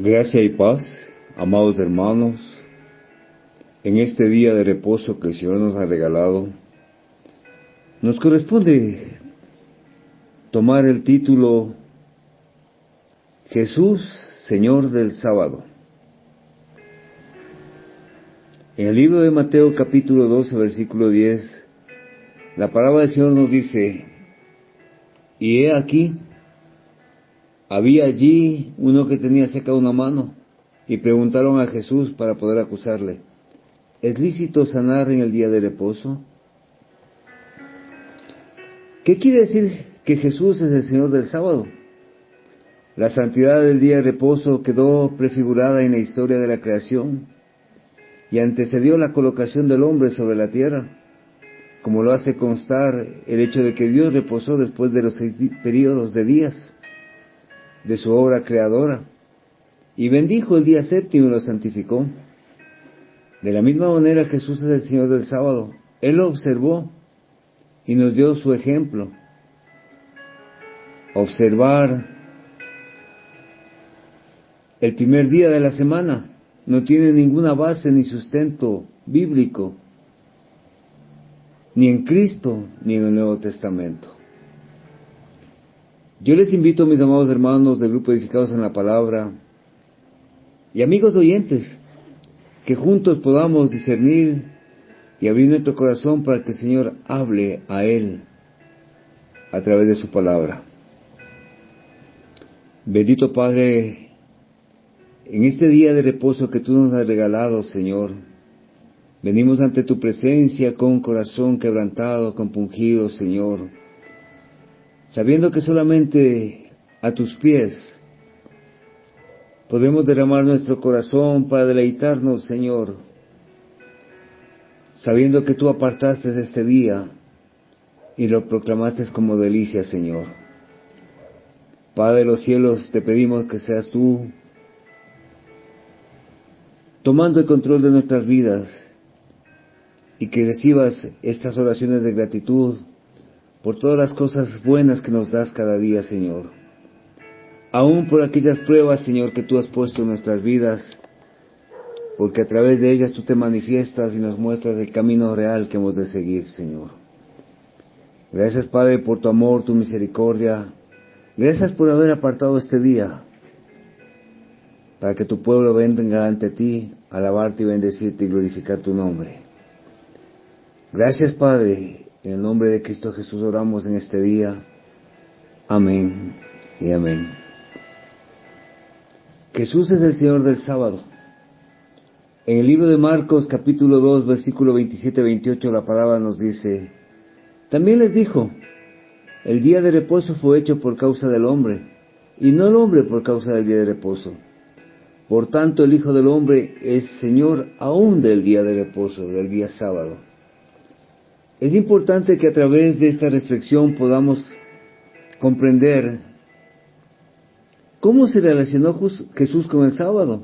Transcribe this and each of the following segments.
Gracia y paz, amados hermanos, en este día de reposo que el Señor nos ha regalado, nos corresponde tomar el título Jesús, Señor del Sábado. En el libro de Mateo capítulo 12, versículo 10, la palabra del Señor nos dice: y he aquí, había allí uno que tenía seca una mano, y preguntaron a Jesús para poder acusarle: ¿es lícito sanar en el día de reposo? ¿Qué quiere decir que Jesús es el Señor del sábado? La santidad del día de reposo quedó prefigurada en la historia de la creación y antecedió la colocación del hombre sobre la tierra, como lo hace constar el hecho de que Dios reposó después de los 6 períodos de días de su obra creadora, y bendijo el día séptimo y lo santificó. De la misma manera Jesús es el Señor del sábado. Él lo observó y nos dio su ejemplo. Observar el primer día de la semana no tiene ninguna base ni sustento bíblico, ni en Cristo, ni en el Nuevo Testamento. Yo les invito, mis amados hermanos del Grupo Edificados en la Palabra, y amigos oyentes, que juntos podamos discernir y abrir nuestro corazón para que el Señor hable a Él a través de su palabra. Bendito Padre, en este día de reposo que tú nos has regalado, Señor, venimos ante tu presencia con un corazón quebrantado, compungido, Señor, sabiendo que solamente a tus pies podemos derramar nuestro corazón para deleitarnos, Señor, sabiendo que tú apartaste este día y lo proclamaste como delicia, Señor. Padre de los cielos, te pedimos que seas tú tomando el control de nuestras vidas y que recibas estas oraciones de gratitud por todas las cosas buenas que nos das cada día, Señor. Aún por aquellas pruebas, Señor, que tú has puesto en nuestras vidas, porque a través de ellas tú te manifiestas y nos muestras el camino real que hemos de seguir, Señor. Gracias, Padre, por tu amor, tu misericordia. Gracias por haber apartado este día para que tu pueblo venga ante ti, alabarte y bendecirte y glorificar tu nombre. Gracias, Padre, en el nombre de Cristo Jesús oramos en este día. Amén y amén. Jesús es el Señor del sábado. En el libro de Marcos, capítulo 2, versículo 27-28, la palabra nos dice: también les dijo: el día de reposo fue hecho por causa del hombre, y no el hombre por causa del día de reposo. Por tanto, el Hijo del Hombre es Señor aún del día de reposo, del día sábado. Es importante que a través de esta reflexión podamos comprender cómo se relacionó Jesús con el sábado,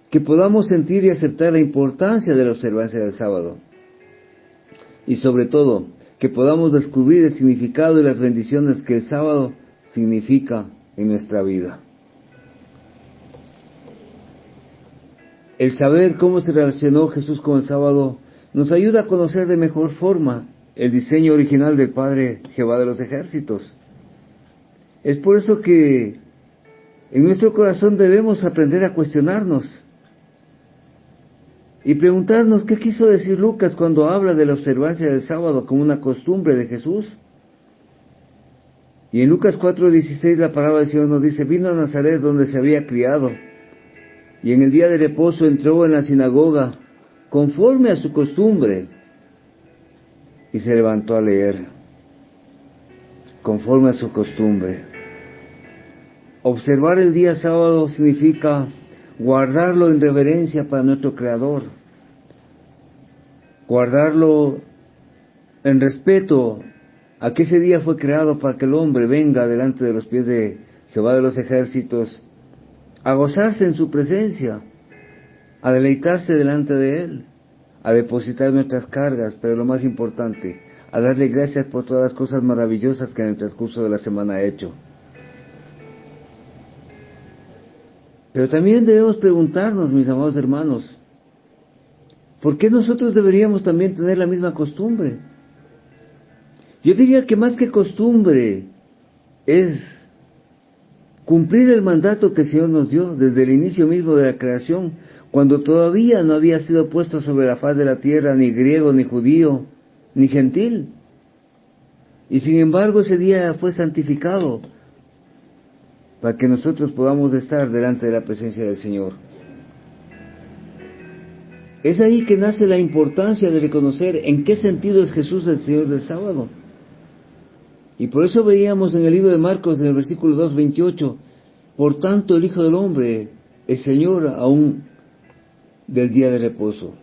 que podamos sentir y aceptar la importancia de la observancia del sábado, y sobre todo, que podamos descubrir el significado y las bendiciones que el sábado significa en nuestra vida. El saber cómo se relacionó Jesús con el sábado nos ayuda a conocer de mejor forma el diseño original del Padre Jehová de los ejércitos. Es por eso que en nuestro corazón debemos aprender a cuestionarnos y preguntarnos qué quiso decir Lucas cuando habla de la observancia del sábado como una costumbre de Jesús. Y en Lucas 4:16 la palabra del Señor nos dice: vino a Nazaret donde se había criado, y en el día de reposo entró en la sinagoga conforme a su costumbre y se levantó a leer. Conforme a su costumbre. Observar el día sábado significa guardarlo en reverencia para nuestro Creador, guardarlo en respeto a que ese día fue creado para que el hombre venga delante de los pies de Jehová de los ejércitos a gozarse en su presencia, a deleitarse delante de Él, a depositar nuestras cargas, pero lo más importante, a darle gracias por todas las cosas maravillosas que en el transcurso de la semana ha hecho. Pero también debemos preguntarnos, mis amados hermanos, ¿por qué nosotros deberíamos también tener la misma costumbre? Yo diría que más que costumbre es cumplir el mandato que el Señor nos dio desde el inicio mismo de la creación, cuando todavía no había sido puesto sobre la faz de la tierra ni griego, ni judío, ni gentil. Y sin embargo ese día fue santificado para que nosotros podamos estar delante de la presencia del Señor. Es ahí que nace la importancia de reconocer en qué sentido es Jesús el Señor del sábado. Y por eso veíamos en el libro de Marcos, en el versículo 2:28, por tanto el Hijo del Hombre es Señor aún del día de reposo.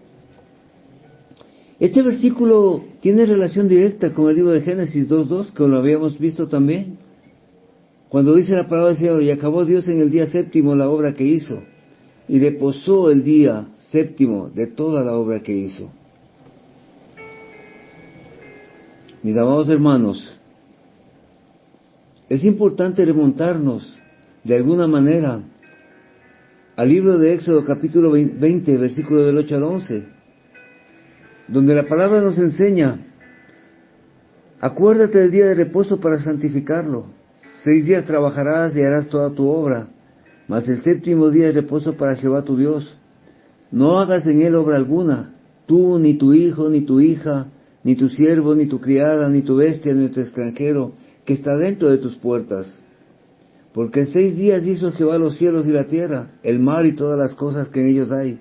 Este versículo tiene relación directa con el libro de Génesis 2:2, que lo habíamos visto también, cuando dice la palabra del Señor, y acabó Dios en el día séptimo la obra que hizo, y reposó el día séptimo de toda la obra que hizo. Mis amados hermanos, es importante remontarnos de alguna manera al libro de Éxodo capítulo 20, versículo del 8 al 11, donde la palabra nos enseña: acuérdate del día de reposo para santificarlo. 6 días trabajarás y harás toda tu obra, mas el séptimo día es reposo para Jehová tu Dios. No hagas en él obra alguna, tú, ni tu hijo, ni tu hija, ni tu siervo, ni tu criada, ni tu bestia, ni tu extranjero, que está dentro de tus puertas. Porque en 6 días hizo Jehová los cielos y la tierra, el mar y todas las cosas que en ellos hay,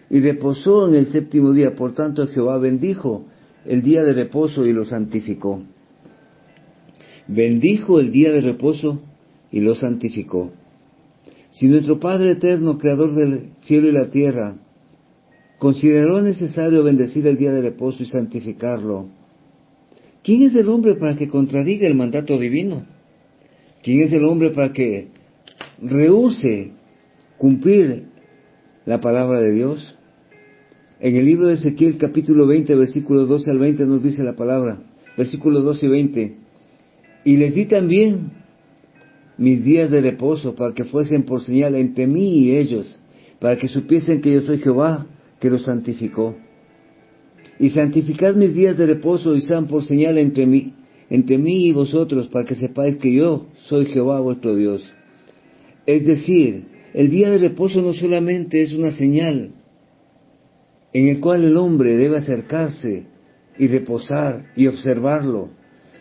y reposó en el séptimo día. Por tanto Jehová bendijo el día de reposo y lo santificó. Bendijo el día de reposo y lo santificó. Si nuestro Padre eterno, creador del cielo y la tierra, consideró necesario bendecir el día de reposo y santificarlo, ¿quién es el hombre para que contradiga el mandato divino? ¿Quién es el hombre para que rehúse cumplir la palabra de Dios? En el libro de Ezequiel capítulo 20, versículos 12 al 20 nos dice la palabra, versículos 12 y 20, y les di también mis días de reposo para que fuesen por señal entre mí y ellos, para que supiesen que yo soy Jehová, que los santificó. Y santificad mis días de reposo y sean por señal entre mí y vosotros, para que sepáis que yo soy Jehová vuestro Dios. Es decir, el día de reposo no solamente es una señal en el cual el hombre debe acercarse y reposar y observarlo,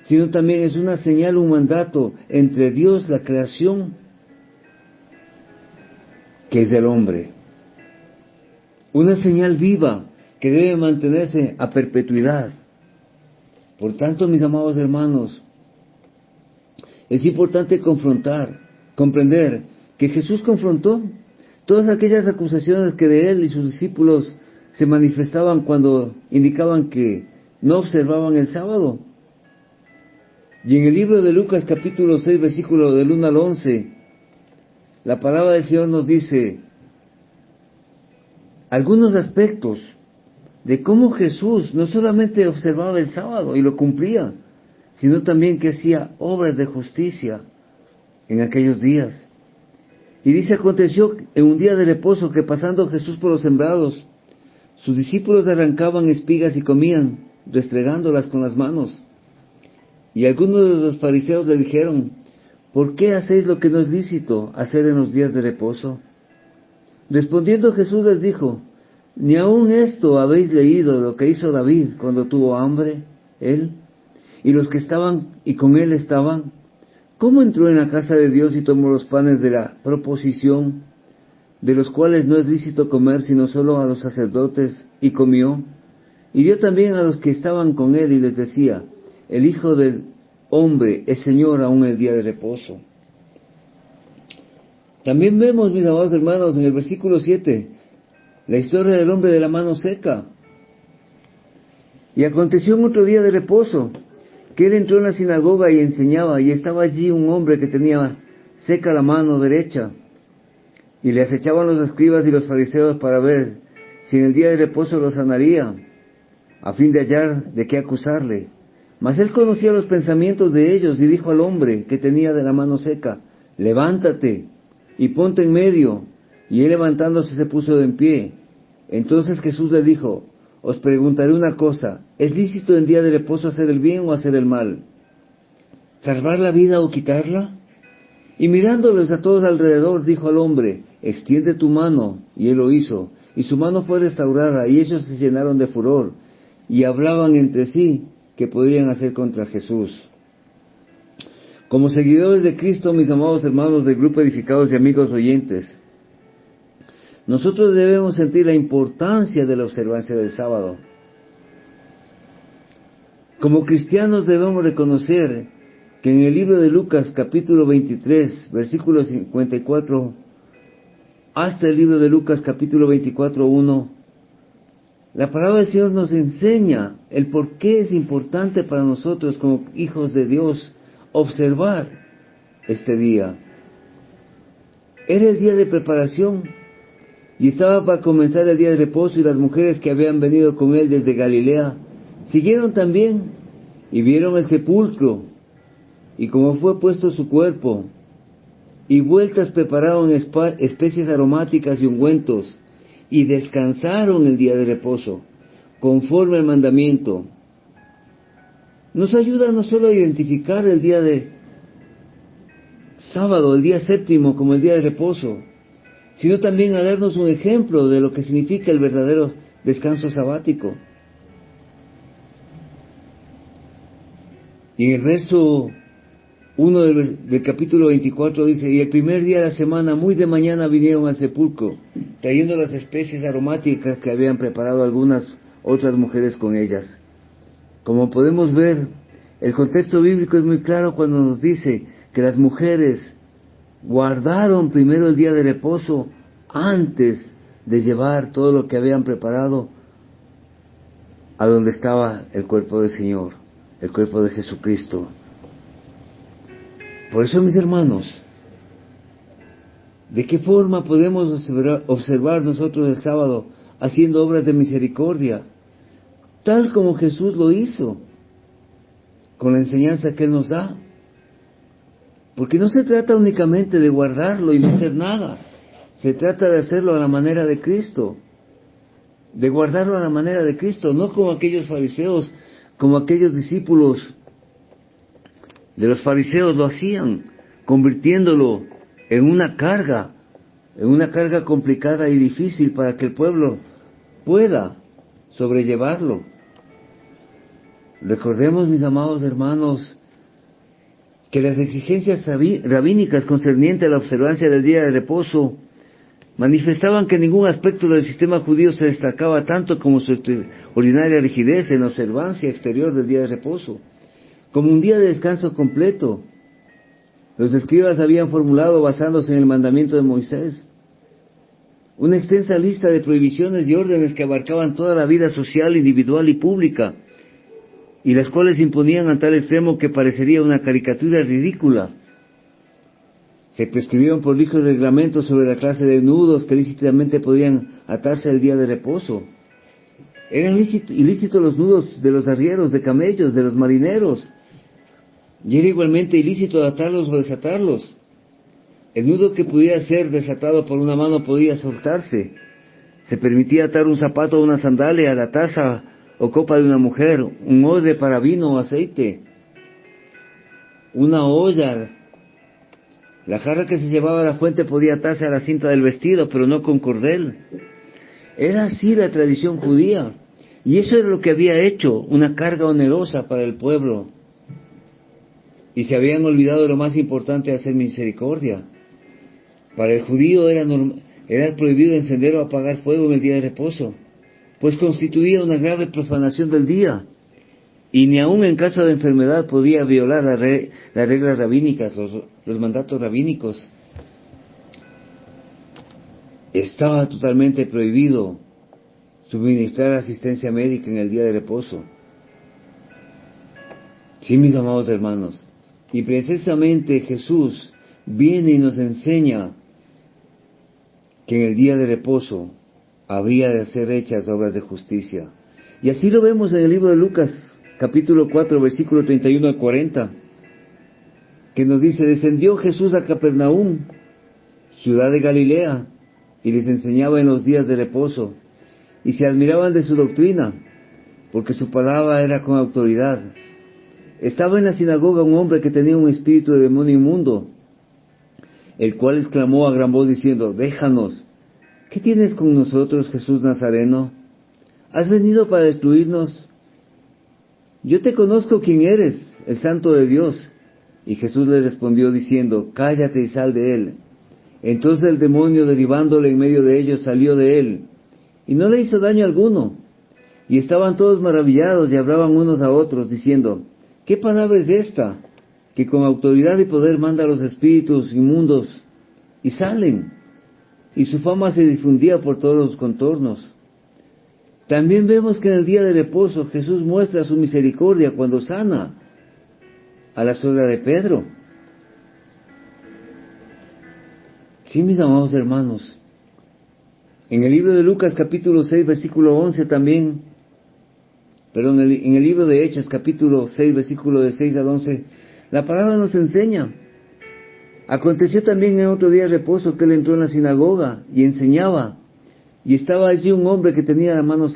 sino también es una señal, un mandato entre Dios, la creación, que es el hombre. Una señal viva que debe mantenerse a perpetuidad. Por tanto, mis amados hermanos, es importante comprender que Jesús confrontó todas aquellas acusaciones que de él y sus discípulos se manifestaban cuando indicaban que no observaban el sábado. Y en el libro de Lucas capítulo 6, versículo del 1 al 11, la palabra del Señor nos dice algunos aspectos de cómo Jesús no solamente observaba el sábado y lo cumplía, sino también que hacía obras de justicia en aquellos días. Y dice, aconteció en un día de reposo que pasando Jesús por los sembrados, sus discípulos arrancaban espigas y comían, restregándolas con las manos. Y algunos de los fariseos le dijeron, ¿por qué hacéis lo que no es lícito hacer en los días de reposo? Respondiendo Jesús les dijo, ¿ni aun esto habéis leído lo que hizo David cuando tuvo hambre, él, y los que estaban y con él estaban? ¿Cómo entró en la casa de Dios y tomó los panes de la proposición, de los cuales no es lícito comer sino solo a los sacerdotes, y comió? Y dio también a los que estaban con él y les decía, el Hijo del Hombre es Señor aún el día de reposo. También vemos, mis amados hermanos, en el versículo 7, la historia del hombre de la mano seca. Y aconteció en otro día de reposo, que él entró en la sinagoga y enseñaba, y estaba allí un hombre que tenía seca la mano derecha. Y le acechaban los escribas y los fariseos para ver si en el día de reposo lo sanaría, a fin de hallar de qué acusarle. Mas él conocía los pensamientos de ellos, y dijo al hombre que tenía de la mano seca, levántate y ponte en medio. Y él levantándose se puso en pie. Entonces Jesús le dijo: os preguntaré una cosa, ¿es lícito en día de reposo hacer el bien o hacer el mal? ¿Salvar la vida o quitarla? Y mirándolos a todos alrededor, dijo al hombre: extiende tu mano. Y él lo hizo, y su mano fue restaurada, y ellos se llenaron de furor, y hablaban entre sí qué podrían hacer contra Jesús. Como seguidores de Cristo, mis amados hermanos del grupo Edificados y amigos oyentes, nosotros debemos sentir la importancia de la observancia del sábado. Como cristianos debemos reconocer que en el libro de Lucas capítulo 23, versículo 54, hasta el libro de Lucas capítulo 24, 1, la palabra del Señor nos enseña el por qué es importante para nosotros como hijos de Dios observar este día. Era el día de preparación y estaba para comenzar el día de reposo, y las mujeres que habían venido con él desde Galilea siguieron también y vieron el sepulcro y cómo fue puesto su cuerpo, y vueltas prepararon especies aromáticas y ungüentos, y descansaron el día de reposo, conforme al mandamiento. Nos ayuda no solo a identificar el día de sábado, el día séptimo, como el día de reposo, sino también a darnos un ejemplo de lo que significa el verdadero descanso sabático. Y en el verso 1 del capítulo 24 dice: y el primer día de la semana, muy de mañana, vinieron al sepulcro, trayendo las especies aromáticas que habían preparado algunas otras mujeres con ellas. Como podemos ver, el contexto bíblico es muy claro cuando nos dice que las mujeres guardaron primero el día de reposo antes de llevar todo lo que habían preparado a donde estaba el cuerpo del Señor, el cuerpo de Jesucristo. Por eso, mis hermanos, ¿de qué forma podemos observar nosotros el sábado haciendo obras de misericordia? Tal como Jesús lo hizo, con la enseñanza que Él nos da. Porque no se trata únicamente de guardarlo y no hacer nada. Se trata de hacerlo a la manera de Cristo. De guardarlo a la manera de Cristo, no como aquellos fariseos, como aquellos discípulos de los fariseos lo hacían, convirtiéndolo en una carga complicada y difícil para que el pueblo pueda sobrellevarlo. Recordemos, mis amados hermanos, que las exigencias rabínicas concernientes a la observancia del día de reposo manifestaban que ningún aspecto del sistema judío se destacaba tanto como su ordinaria rigidez en la observancia exterior del día de reposo, como un día de descanso completo. Los escribas habían formulado, basándose en el mandamiento de Moisés, una extensa lista de prohibiciones y órdenes que abarcaban toda la vida social, individual y pública, y las cuales imponían a tal extremo que parecería una caricatura ridícula. Se prescribieron prolijos reglamentos sobre la clase de nudos que lícitamente podían atarse al día de reposo. Eran ilícitos los nudos de los arrieros de camellos, de los marineros, y era igualmente ilícito atarlos o desatarlos. El nudo que pudiera ser desatado por una mano podía soltarse. Se permitía atar un zapato o una sandalia a la taza o copa de una mujer, un odre para vino o aceite, una olla. La jarra que se llevaba a la fuente podía atarse a la cinta del vestido, pero no con cordel. Era así la tradición judía, y eso era lo que había hecho una carga onerosa para el pueblo. Y se habían olvidado de lo más importante, de hacer misericordia. Para el judío era prohibido encender o apagar fuego en el día de reposo, pues constituía una grave profanación del día, y ni aun en caso de enfermedad podía violar las reglas rabínicas, los mandatos rabínicos. Estaba totalmente prohibido suministrar asistencia médica en el día de reposo. Sí, mis amados hermanos, y precisamente Jesús viene y nos enseña que en el día de reposo habría de ser hechas obras de justicia. Y así lo vemos en el libro de Lucas, capítulo 4, versículo 31 al 40, que nos dice: descendió Jesús a Capernaum, ciudad de Galilea, y les enseñaba en los días de reposo, y se admiraban de su doctrina, porque su palabra era con autoridad. Estaba en la sinagoga un hombre que tenía un espíritu de demonio inmundo, el cual exclamó a gran voz diciendo: déjanos, ¿qué tienes con nosotros, Jesús Nazareno? ¿Has venido para destruirnos? Yo te conozco quién eres, el Santo de Dios. Y Jesús le respondió diciendo: cállate y sal de él. Entonces el demonio, derribándole en medio de ellos, salió de él, y no le hizo daño alguno. Y estaban todos maravillados y hablaban unos a otros, diciendo: ¿qué palabra es esta, que con autoridad y poder manda a los espíritus inmundos, y salen? Y su fama se difundía por todos los contornos. También vemos que en el día de reposo Jesús muestra su misericordia cuando sana a la suegra de Pedro. Sí, mis amados hermanos, en el libro de Lucas capítulo 6 versículo 11 también, en el libro de Hechos capítulo 6 versículo de 6 al 11, la palabra nos enseña: aconteció también en otro día de reposo que él entró en la sinagoga y enseñaba, y estaba allí un hombre que tenía la mano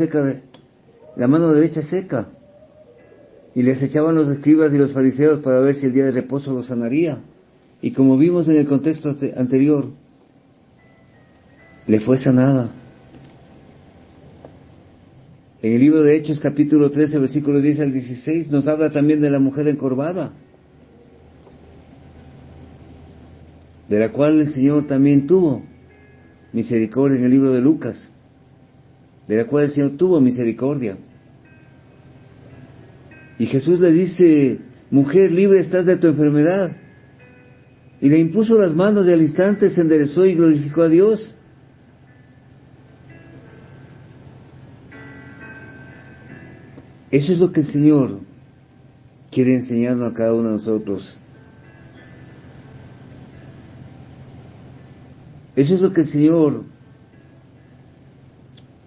derecha seca, y les echaban los escribas y los fariseos para ver si el día de reposo lo sanaría. Y como vimos en el contexto anterior, le fue sanada. En el libro de Hechos capítulo 13 versículo 10 al 16 nos habla también de la mujer encorvada, de la cual el Señor también tuvo misericordia. En el libro de Lucas, de la cual el Señor tuvo misericordia. Y Jesús le dice: mujer, libre estás de tu enfermedad. Y le impuso las manos y al instante se enderezó y glorificó a Dios. Eso es lo que el Señor quiere enseñarnos a cada uno de nosotros. Eso es lo que el Señor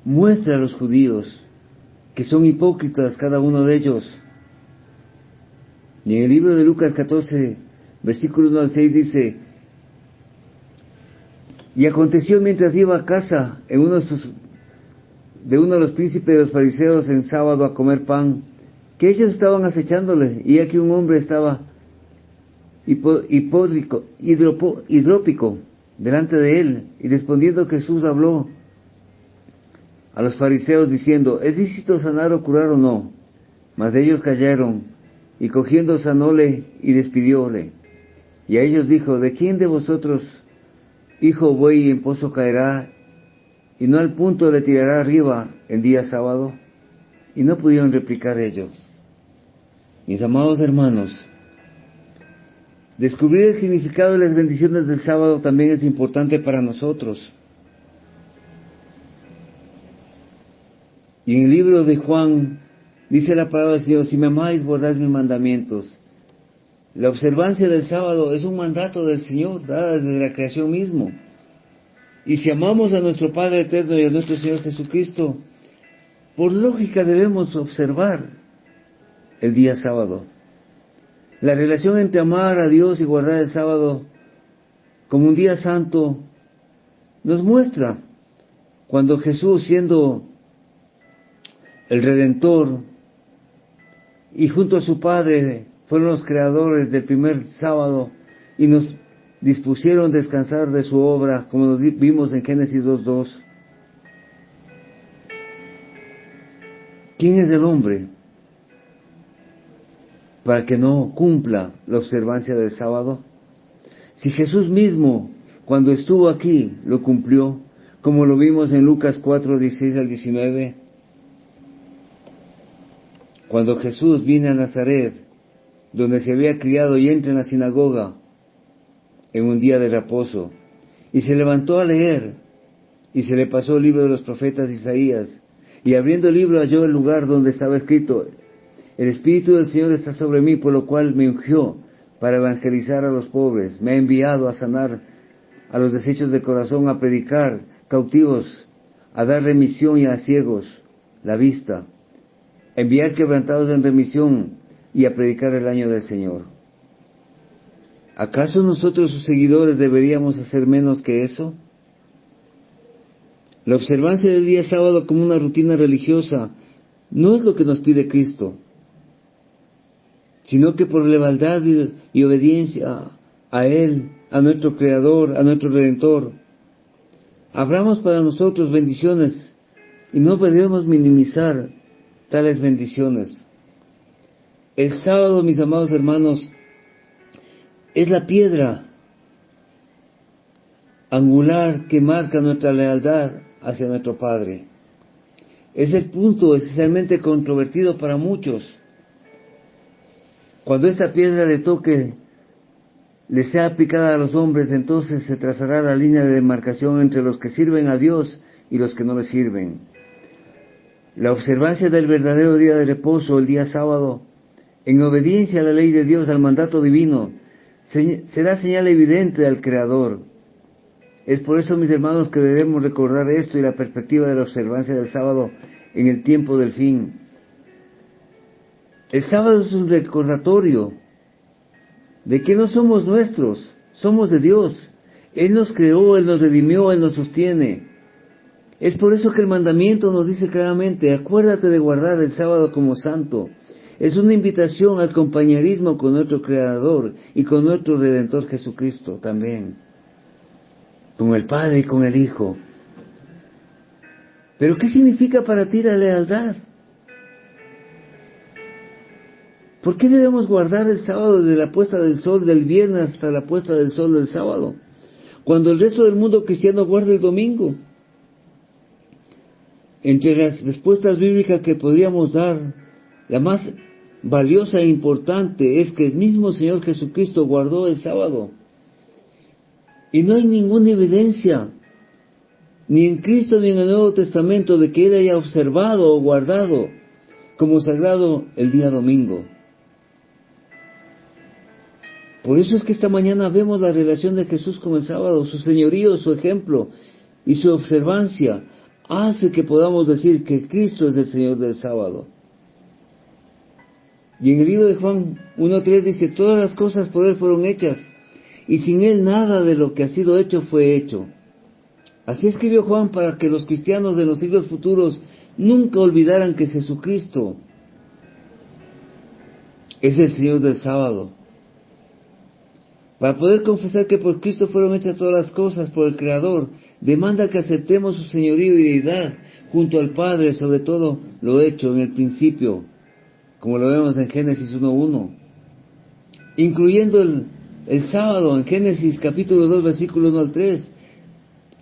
muestra a los judíos, que son hipócritas cada uno de ellos. Y en el libro de Lucas 14, versículo 1 al 6 dice: y aconteció mientras iba a casa de uno de los príncipes de los fariseos en sábado a comer pan, que ellos estaban acechándole, y aquí un hombre estaba hidrópico delante de él, y respondiendo Jesús habló a los fariseos diciendo: ¿es lícito sanar o curar o no? Mas ellos callaron, y cogiendo sanóle y despidióle. Y a ellos dijo: ¿de quién de vosotros, hijo buey en pozo caerá, y no al punto le tirará arriba en día sábado? Y no pudieron replicar ellos. Mis amados hermanos, descubrir el significado de las bendiciones del sábado también es importante para nosotros. Y en el libro de Juan dice la palabra del Señor: si me amáis, guardad mis mandamientos. La observancia del sábado es un mandato del Señor, dada desde la creación mismo. Y si amamos a nuestro Padre eterno y a nuestro Señor Jesucristo, por lógica debemos observar el día sábado. La relación entre amar a Dios y guardar el sábado como un día santo nos muestra cuando Jesús, siendo el Redentor y junto a su Padre, fueron los creadores del primer sábado y nos dispusieron descansar de su obra, como nos vimos en Génesis 2:2. ¿Quién es el hombre para que no cumpla la observancia del sábado? Si Jesús mismo, cuando estuvo aquí, lo cumplió, como lo vimos en Lucas 4:16 al 19, cuando Jesús vino a Nazaret, donde se había criado, y entra en la sinagoga en un día de reposo, y se levantó a leer, y se le pasó el libro de los profetas Isaías, y abriendo el libro halló el lugar donde estaba escrito: el Espíritu del Señor está sobre mí, por lo cual me ungió para evangelizar a los pobres, me ha enviado a sanar a los deshechos de corazón, a predicar cautivos, a dar remisión, y a ciegos la vista, a enviar quebrantados en remisión, y a predicar el año del Señor. ¿Acaso nosotros, sus seguidores, deberíamos hacer menos que eso? La observancia del día sábado como una rutina religiosa no es lo que nos pide Cristo, sino que por lealtad y obediencia a Él, a nuestro Creador, a nuestro Redentor, abramos para nosotros bendiciones y no podemos minimizar tales bendiciones. El sábado, mis amados hermanos, es la piedra angular que marca nuestra lealtad hacia nuestro Padre. Es el punto esencialmente controvertido para muchos. Cuando esta piedra de toque le sea aplicada a los hombres, entonces se trazará la línea de demarcación entre los que sirven a Dios y los que no le sirven. La observancia del verdadero día de reposo, el día sábado, en obediencia a la ley de Dios, al mandato divino, será señal evidente al Creador. Es por eso, mis hermanos, que debemos recordar esto y la perspectiva de la observancia del sábado en el tiempo del fin. El sábado es un recordatorio de que no somos nuestros, somos de Dios. Él nos creó, Él nos redimió, Él nos sostiene. Es por eso que el mandamiento nos dice claramente: acuérdate de guardar el sábado como santo. Es una invitación al compañerismo con nuestro Creador y con nuestro Redentor Jesucristo también, con el Padre y con el Hijo. ¿Pero qué significa para ti la lealtad? ¿Por qué debemos guardar el sábado desde la puesta del sol del viernes hasta la puesta del sol del sábado, cuando el resto del mundo cristiano guarda el domingo? Entre las respuestas bíblicas que podríamos dar, la más valiosa e importante es que el mismo Señor Jesucristo guardó el sábado. Y no hay ninguna evidencia, ni en Cristo ni en el Nuevo Testamento, de que Él haya observado o guardado como sagrado el día domingo. Por eso es que esta mañana vemos la relación de Jesús con el sábado, su señorío, su ejemplo y su observancia hace que podamos decir que Cristo es el Señor del sábado. Y en el libro de Juan 1:3 dice: todas las cosas por Él fueron hechas, y sin Él nada de lo que ha sido hecho fue hecho. Así escribió Juan para que los cristianos de los siglos futuros nunca olvidaran que Jesucristo es el Señor del sábado. Para poder confesar que por Cristo fueron hechas todas las cosas por el Creador, demanda que aceptemos su señorío y deidad junto al Padre, sobre todo lo hecho en el principio, como lo vemos en Génesis 1:1, incluyendo el sábado en Génesis capítulo 2, versículo 1 al 3.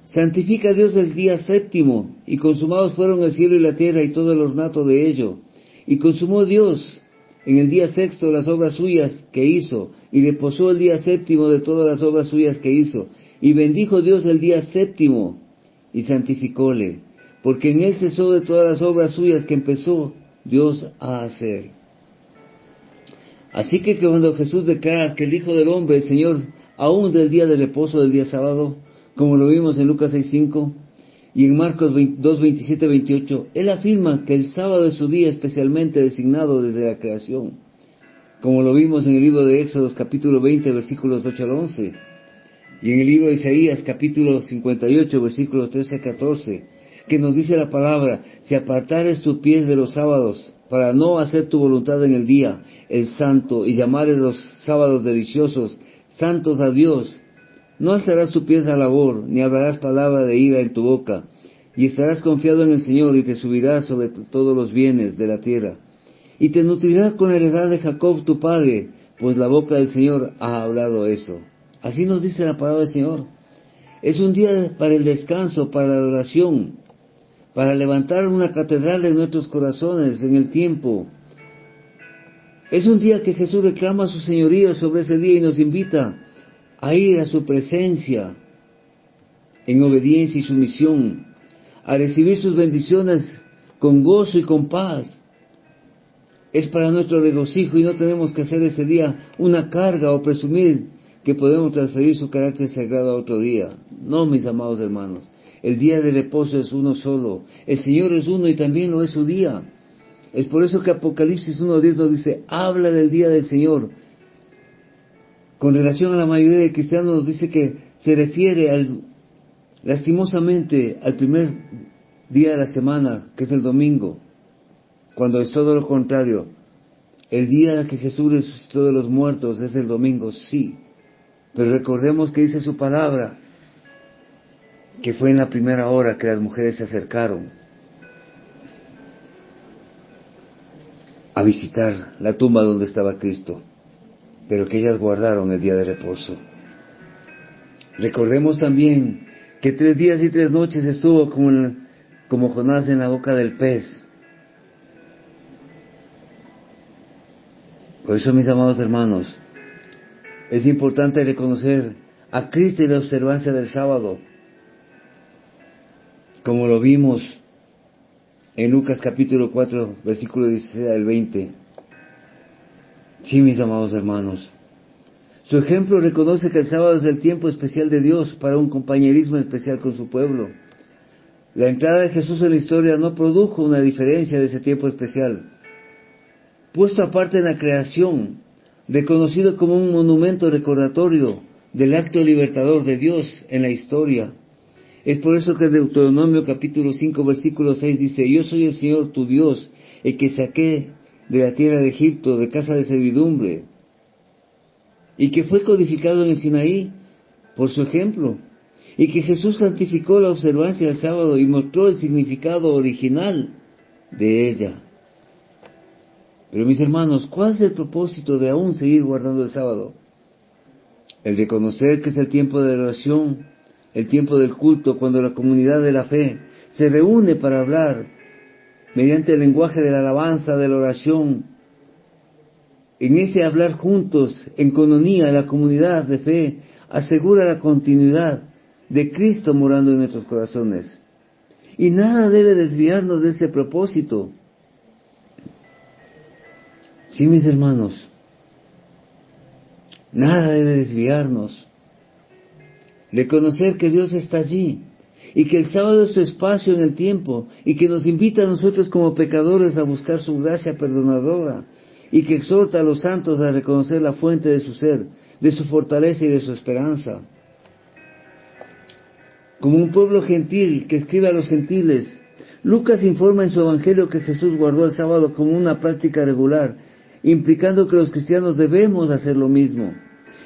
Santifica a Dios el día séptimo, y consumados fueron el cielo y la tierra y todo el ornato de ello. Y consumó Dios en el día sexto las obras suyas que hizo, y reposó el día séptimo de todas las obras suyas que hizo. Y bendijo Dios el día séptimo, y santificóle, porque en él cesó de todas las obras suyas que empezó Dios a hacer. Así que cuando Jesús declara que el Hijo del Hombre, el Señor, aún del día de reposo, del día sábado, como lo vimos en Lucas 6:5 y en Marcos 2:27-28, Él afirma que el sábado es su día especialmente designado desde la creación, como lo vimos en el libro de Éxodo capítulo 20, versículos 8 al 11, y en el libro de Isaías capítulo 58, versículos 13 al 14, que nos dice la palabra: si apartares tus pies de los sábados, para no hacer tu voluntad en el día, el santo, y llamares los sábados deliciosos, santos a Dios, no alzarás tu pies a labor, ni hablarás palabra de ira en tu boca, y estarás confiado en el Señor, y te subirás sobre todos los bienes de la tierra, y te nutrirás con la heredad de Jacob tu padre, pues la boca del Señor ha hablado eso. Así nos dice la palabra del Señor. Es un día para el descanso, para la adoración, para levantar una catedral en nuestros corazones en el tiempo. Es un día que Jesús reclama su señorío sobre ese día y nos invita a ir a su presencia en obediencia y sumisión, a recibir sus bendiciones con gozo y con paz. Es para nuestro regocijo y no tenemos que hacer ese día una carga o presumir que podemos transferir su carácter sagrado a otro día. No, mis amados hermanos, el día de reposo es uno solo, el Señor es uno y también lo es su día. Es por eso que Apocalipsis 1:10 nos dice: habla del día del Señor. Con relación a la mayoría de cristianos nos dice que se refiere lastimosamente al primer día de la semana, que es el domingo, cuando es todo lo contrario. El día que Jesús resucitó de los muertos es el domingo, sí, pero recordemos que dice su palabra, que fue en la primera hora que las mujeres se acercaron a visitar la tumba donde estaba Cristo, pero que ellas guardaron el día de reposo. Recordemos también que 3 días y 3 noches estuvo como Jonás en la boca del pez. Por eso, mis amados hermanos, es importante reconocer a Cristo y la observancia del sábado, como lo vimos en Lucas capítulo 4, versículo 16 al 20. Sí, mis amados hermanos, su ejemplo reconoce que el sábado es el tiempo especial de Dios para un compañerismo especial con su pueblo. La entrada de Jesús en la historia no produjo una diferencia de ese tiempo especial. Puesto aparte en la creación, reconocido como un monumento recordatorio del acto libertador de Dios en la historia. Es por eso que Deuteronomio capítulo 5 versículo 6 dice: Yo soy el Señor tu Dios, el que saqué de la tierra de Egipto, de casa de servidumbre, y que fue codificado en el Sinaí por su ejemplo, y que Jesús santificó la observancia del sábado y mostró el significado original de ella. Pero mis hermanos, ¿cuál es el propósito de aún seguir guardando el sábado? El reconocer que es el tiempo de oración, el tiempo del culto, cuando la comunidad de la fe se reúne para hablar mediante el lenguaje de la alabanza, de la oración. En ese hablar juntos, en coinonía, la comunidad de fe asegura la continuidad de Cristo morando en nuestros corazones. Y nada debe desviarnos de ese propósito. Sí, mis hermanos, nada debe desviarnos. Reconocer que Dios está allí y que el sábado es su espacio en el tiempo y que nos invita a nosotros como pecadores a buscar su gracia perdonadora y que exhorta a los santos a reconocer la fuente de su ser, de su fortaleza y de su esperanza. Como un pueblo gentil que escribe a los gentiles, Lucas informa en su evangelio que Jesús guardó el sábado como una práctica regular, implicando que los cristianos debemos hacer lo mismo.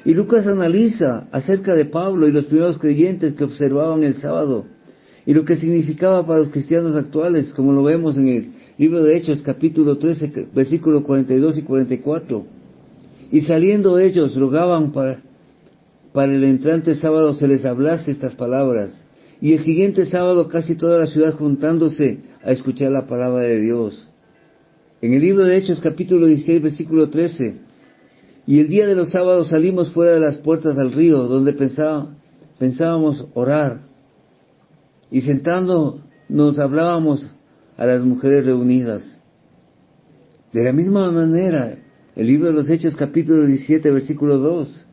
Y Lucas analiza acerca de Pablo y los primeros creyentes que observaban el sábado y lo que significaba para los cristianos actuales, como lo vemos en el libro de Hechos, capítulo 13, versículos 42 y 44. Y saliendo ellos, rogaban para el entrante sábado se les hablase estas palabras. Y el siguiente sábado casi toda la ciudad juntándose a escuchar la palabra de Dios. En el libro de Hechos, capítulo 16, versículo 13. Y el día de los sábados salimos fuera de las puertas del río, donde pensábamos orar. Y sentándonos hablábamos a las mujeres reunidas. De la misma manera, el libro de los Hechos, capítulo 17, versículo 2.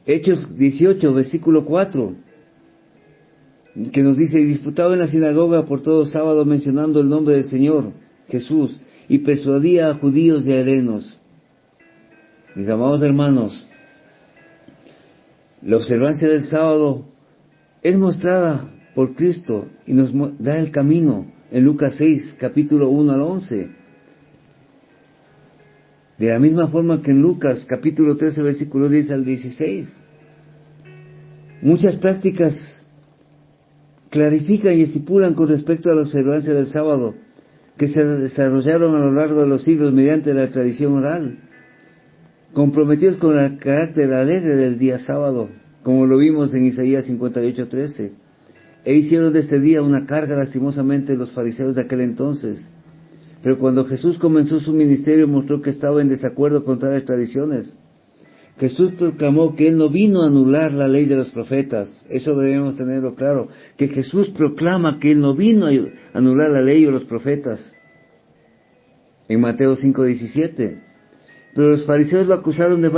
Hechos 18, versículo 4. Que nos dice: y disputaba en la sinagoga por todo sábado mencionando el nombre del Señor Jesús, y persuadía a judíos y a helenos. Mis amados hermanos, la observancia del sábado es mostrada por Cristo y nos da el camino en Lucas 6, capítulo 1 al 11. De la misma forma que en Lucas, capítulo 13, versículo 10 al 16. Muchas prácticas clarifican y estipulan con respecto a la observancia del sábado, que se desarrollaron a lo largo de los siglos mediante la tradición oral, comprometidos con el carácter alegre del día sábado, como lo vimos en Isaías 58:13, e hicieron de este día una carga lastimosamente los fariseos de aquel entonces. Pero cuando Jesús comenzó su ministerio mostró que estaba en desacuerdo con tales tradiciones. Jesús proclamó que Él no vino a anular la ley de los profetas. Eso debemos tenerlo claro, que Jesús proclama que Él no vino a anular la ley o los profetas. En Mateo 5:17. Pero los fariseos lo acusaron en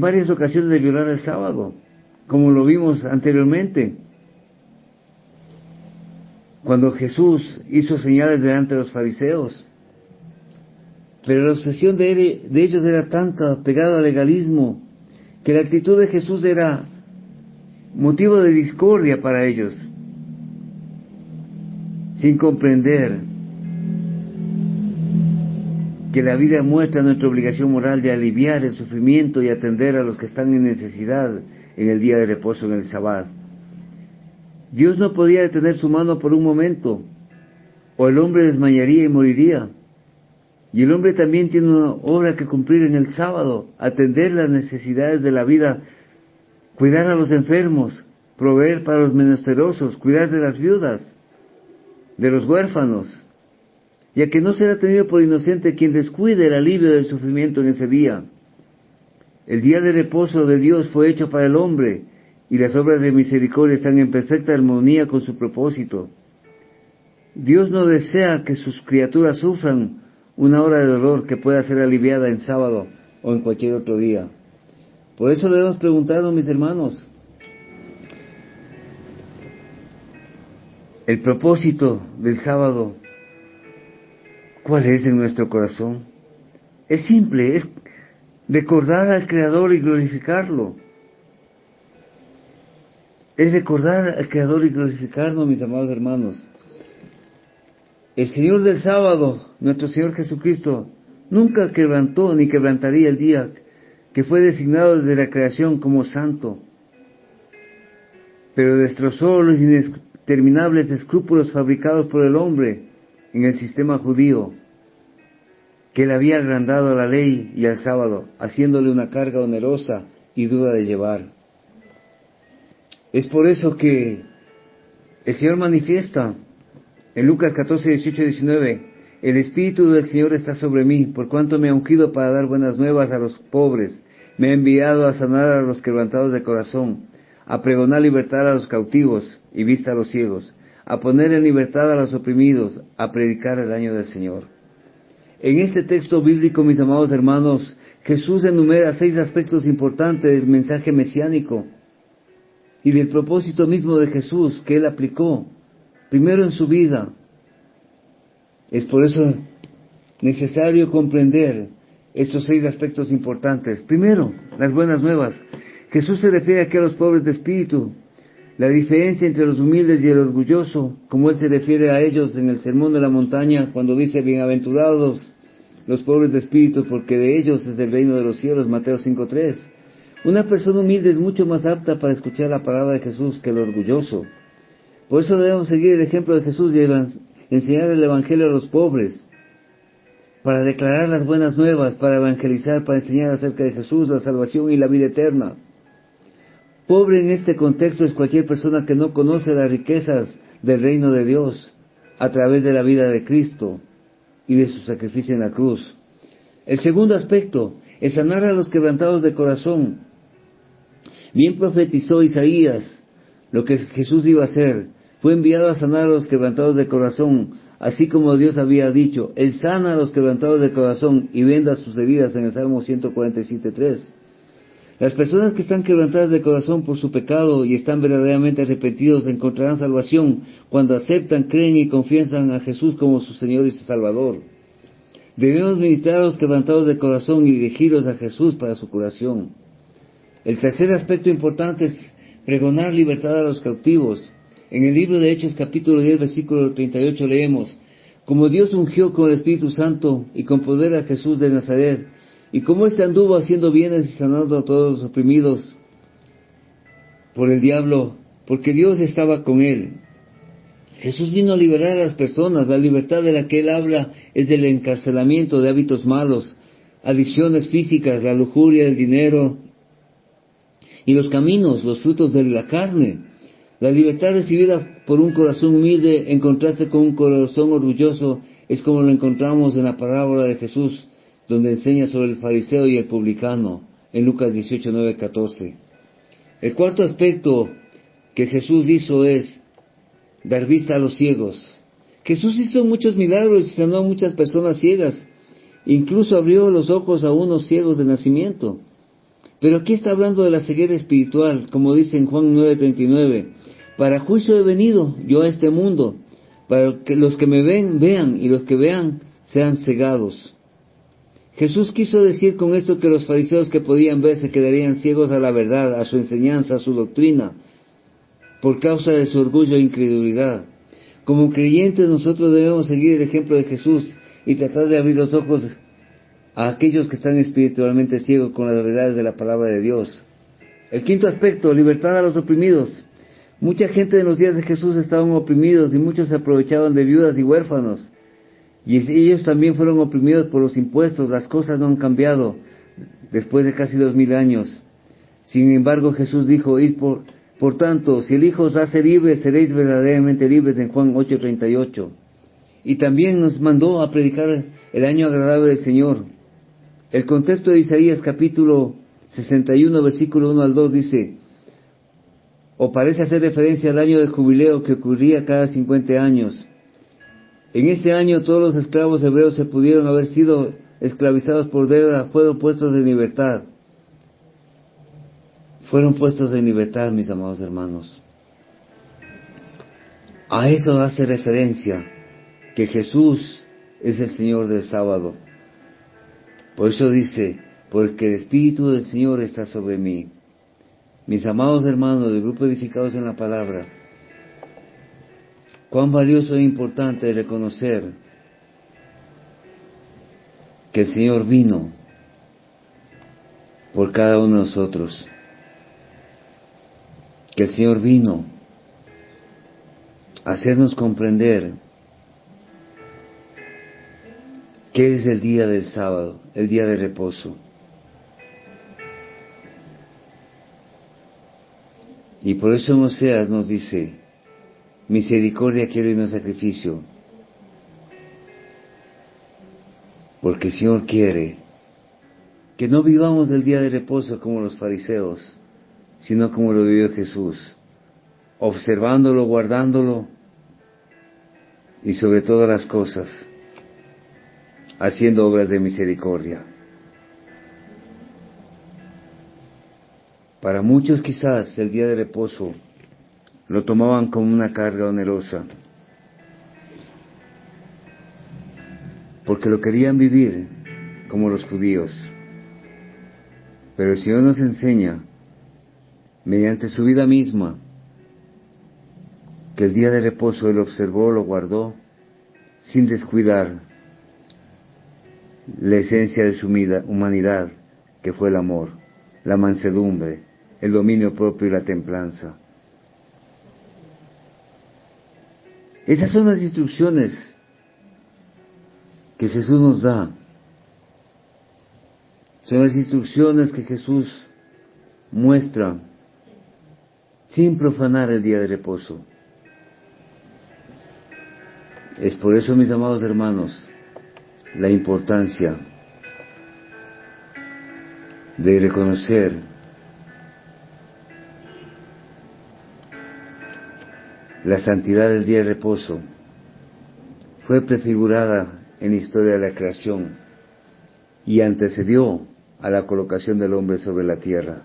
varias ocasiones de violar el sábado, como lo vimos anteriormente, cuando Jesús hizo señales delante de los fariseos. Pero la obsesión de ellos era tanta, pegada al legalismo, que la actitud de Jesús era motivo de discordia para ellos, sin comprender que la vida muestra nuestra obligación moral de aliviar el sufrimiento y atender a los que están en necesidad en el día de reposo, en el Sabbat. Dios no podía detener su mano por un momento, o el hombre desmayaría y moriría. Y el hombre también tiene una obra que cumplir en el sábado: atender las necesidades de la vida, cuidar a los enfermos, proveer para los menesterosos, cuidar de las viudas, de los huérfanos, ya que no será tenido por inocente quien descuide el alivio del sufrimiento en ese día. El día de reposo de Dios fue hecho para el hombre, y las obras de misericordia están en perfecta armonía con su propósito. Dios no desea que sus criaturas sufran una hora de dolor que pueda ser aliviada en sábado o en cualquier otro día. Por eso debemos preguntarnos, mis hermanos, el propósito del sábado, ¿cuál es en nuestro corazón? Es simple, es recordar al Creador y glorificarlo. Es recordar al Creador y glorificarnos, mis amados hermanos. El Señor del sábado, nuestro Señor Jesucristo, nunca quebrantó ni quebrantaría el día que fue designado desde la creación como santo, pero destrozó los interminables escrúpulos fabricados por el hombre en el sistema judío, que le había agrandado a la ley y al sábado, haciéndole una carga onerosa y dura de llevar. Es por eso que el Señor manifiesta en Lucas 14, 18 y 19, el Espíritu del Señor está sobre mí, por cuanto me ha ungido para dar buenas nuevas a los pobres, me ha enviado a sanar a los quebrantados de corazón, a pregonar libertad a los cautivos y vista a los ciegos, a poner en libertad a los oprimidos, a predicar el año del Señor. En este texto bíblico, mis amados hermanos, Jesús enumera 6 aspectos importantes del mensaje mesiánico y del propósito mismo de Jesús que Él aplicó primero en su vida. Es por eso necesario comprender estos 6 aspectos importantes. Primero, las buenas nuevas. Jesús se refiere aquí a los pobres de espíritu, la diferencia entre los humildes y el orgulloso, como Él se refiere a ellos en el Sermón de la Montaña, cuando dice: bienaventurados los pobres de espíritu, porque de ellos es el reino de los cielos, Mateo 5:3. Una persona humilde es mucho más apta para escuchar la palabra de Jesús que el orgulloso. Por eso debemos seguir el ejemplo de Jesús y enseñar el Evangelio a los pobres, para declarar las buenas nuevas, para evangelizar, para enseñar acerca de Jesús, la salvación y la vida eterna. Pobre en este contexto es cualquier persona que no conoce las riquezas del reino de Dios a través de la vida de Cristo y de su sacrificio en la cruz. El segundo aspecto es sanar a los quebrantados de corazón. Bien profetizó Isaías lo que Jesús iba a hacer. Fue enviado a sanar a los quebrantados de corazón, así como Dios había dicho. Él sana a los quebrantados de corazón y venda sus heridas, en el Salmo 147:3. Las personas que están quebrantadas de corazón por su pecado y están verdaderamente arrepentidos encontrarán salvación cuando aceptan, creen y confiesan a Jesús como su Señor y su Salvador. Debemos ministrar a los quebrantados de corazón y dirigirlos a Jesús para su curación. El tercer aspecto importante es pregonar libertad a los cautivos. En el libro de Hechos capítulo 10 versículo 38 leemos: como Dios ungió con el Espíritu Santo y con poder a Jesús de Nazaret, y como éste anduvo haciendo bienes y sanando a todos los oprimidos por el diablo, porque Dios estaba con él. Jesús vino a liberar a las personas. La libertad de la que Él habla es del encarcelamiento de hábitos malos, adicciones físicas, la lujuria, el dinero y los caminos, los frutos de la carne. La libertad recibida por un corazón humilde en contraste con un corazón orgulloso es como lo encontramos en la parábola de Jesús, donde enseña sobre el fariseo y el publicano, en Lucas 18, 9, 14. El cuarto aspecto que Jesús hizo es dar vista a los ciegos. Jesús hizo muchos milagros y sanó a muchas personas ciegas, incluso abrió los ojos a unos ciegos de nacimiento. Pero aquí está hablando de la ceguera espiritual, como dice en Juan 9:39, para juicio he venido yo a este mundo, para que los que me ven, vean, y los que vean, sean cegados. Jesús quiso decir con esto que los fariseos que podían ver se quedarían ciegos a la verdad, a su enseñanza, a su doctrina, por causa de su orgullo e incredulidad. Como creyentes nosotros debemos seguir el ejemplo de Jesús y tratar de abrir los ojos a aquellos que están espiritualmente ciegos con las verdades de la palabra de Dios. El quinto aspecto, libertad a los oprimidos. Mucha gente en los días de Jesús estaban oprimidos y muchos se aprovechaban de viudas y huérfanos. Y ellos también fueron oprimidos por los impuestos. Las cosas no han cambiado después de casi 2000 años. Sin embargo, Jesús dijo, por tanto, si el Hijo os hace libres, seréis verdaderamente libres, en Juan 8:38. Y también nos mandó a predicar el año agradable del Señor. El contexto de Isaías capítulo 61, versículo 1 al 2 dice, o parece hacer referencia al año del jubileo que ocurría cada 50 años. En ese año todos los esclavos hebreos se pudieron haber sido esclavizados por deuda, fueron puestos en libertad. Fueron puestos en libertad, mis amados hermanos. A eso hace referencia que Jesús es el Señor del sábado. Por eso dice, porque el Espíritu del Señor está sobre mí. Mis amados hermanos del grupo Edificados en la Palabra, cuán valioso e importante es reconocer que el Señor vino por cada uno de nosotros, que el Señor vino a hacernos comprender qué es el día del sábado, el día de reposo. Y por eso en Oseas nos dice, misericordia quiero y no sacrificio, porque el Señor quiere que no vivamos el día de reposo como los fariseos, sino como lo vivió Jesús, observándolo, guardándolo, y sobre todas las cosas, haciendo obras de misericordia. Para muchos quizás el día de reposo lo tomaban como una carga onerosa, porque lo querían vivir como los judíos. Pero el Señor nos enseña, mediante su vida misma, que el día de reposo Él observó, lo guardó, sin descuidar la esencia de su humanidad, que fue el amor, la mansedumbre, el dominio propio y la templanza. Esas son las instrucciones que Jesús nos da. Son las instrucciones que Jesús muestra sin profanar el día de reposo. Es por eso, mis amados hermanos, la importancia de reconocer la santidad del día de reposo. Fue prefigurada en la historia de la creación y antecedió a la colocación del hombre sobre la tierra.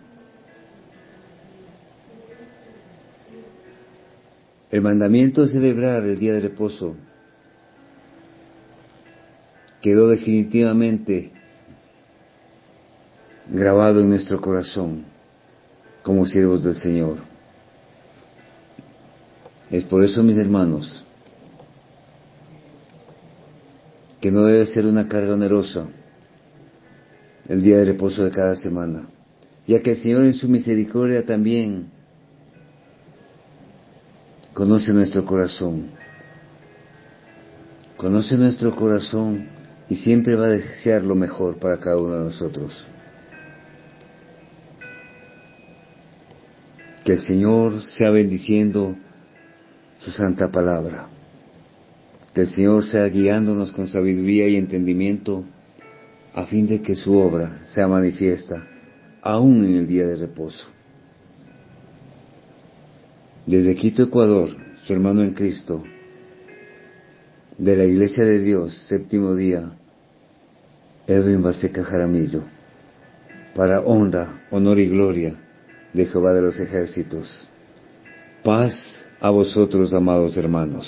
El mandamiento de celebrar el día de reposo quedó definitivamente grabado en nuestro corazón como siervos del Señor. Es por eso, mis hermanos, que no debe ser una carga onerosa el día de reposo de cada semana, ya que el Señor en su misericordia también conoce nuestro corazón y siempre va a desear lo mejor para cada uno de nosotros. Que el Señor sea bendiciendo su santa palabra, que el Señor sea guiándonos con sabiduría y entendimiento a fin de que su obra sea manifiesta aún en el día de reposo. Desde Quito, Ecuador, su hermano en Cristo, de la Iglesia de Dios, séptimo día, Edwin Baseca Jaramillo, para honra, honor y gloria de Jehová de los ejércitos. Paz a vosotros, amados hermanos.